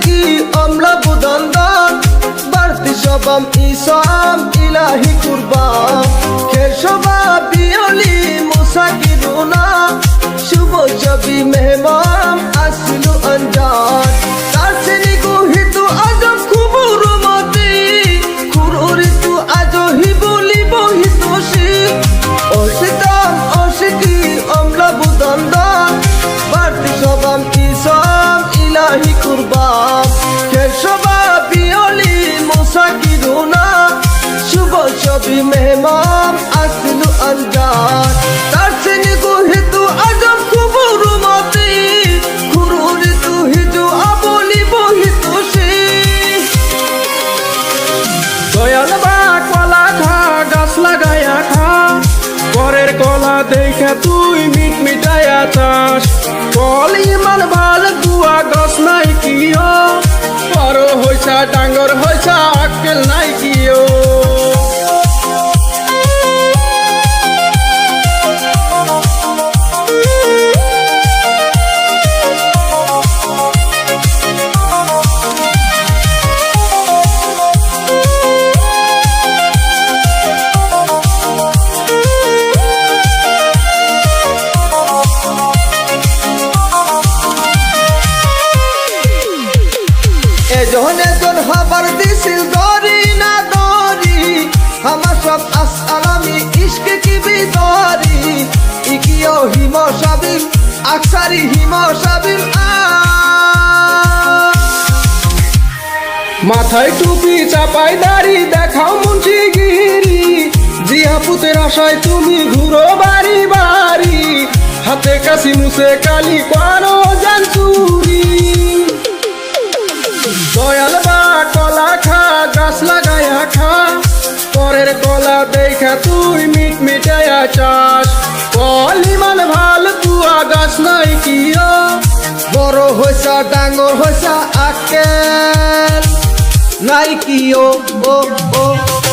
কি অম্লা বুদন্দন বাড়তি সবাম ইসাম ইলাহি কুরবান খেশবা বিয়লি মুসাকিরুনা শুভ ছবি মেহমান আসলু অঞ্জান তার শ্রেণী গুহিত আজব খুবুর মতি খুরুরিতু আজহি বলি বহিতোষী অসিতাম অসিকি অম্লা বুদন্দন বাড়তি সবাম ইসাম ইলাহি কুরবান খেশবা বিয়লি মুসাকিরুনা শুভ ছবি মেহমান আসলু অঞ্জান তার শ্রেণী গুহিত আজব খুবুর মতি খুরুরিতু হিজু আবলি বহিতোষী দয়াল বা কলা খা গাছ লাগায়া খা পরের কলা দেখে তুই মিট মিটায়া চাস কল ইমান ভাল গুয়া গাছ নাই কিও বড় হইছা ডাঙ্গর হইছা আক্কেল নাই কিও এজন এজন হবার দিছিল দরি না দরি আমার সব আসসালামি ইশকে কি বিদরি ইকিও হিম সাবিল আকসারি হিম সাবিল মাথায় টুপি চাপাই দাড়ি দেখাও মুন্সিগিরি জিয়াপুতের আশায় তুমি ঘুরো বাড়ি বাড়ি হাতে কাশি মুছে কালি করো জান চুরি দয়াল বা কলা খা গাছ লাগায়া খা পরের কলা দেখা তুই মিট মিটায়া চাস কল ইমান ভাল তুয়া গাছ নাই কিও বড় হইছা ডাঙর হইছা আক্কেল নাই কি ও ও ও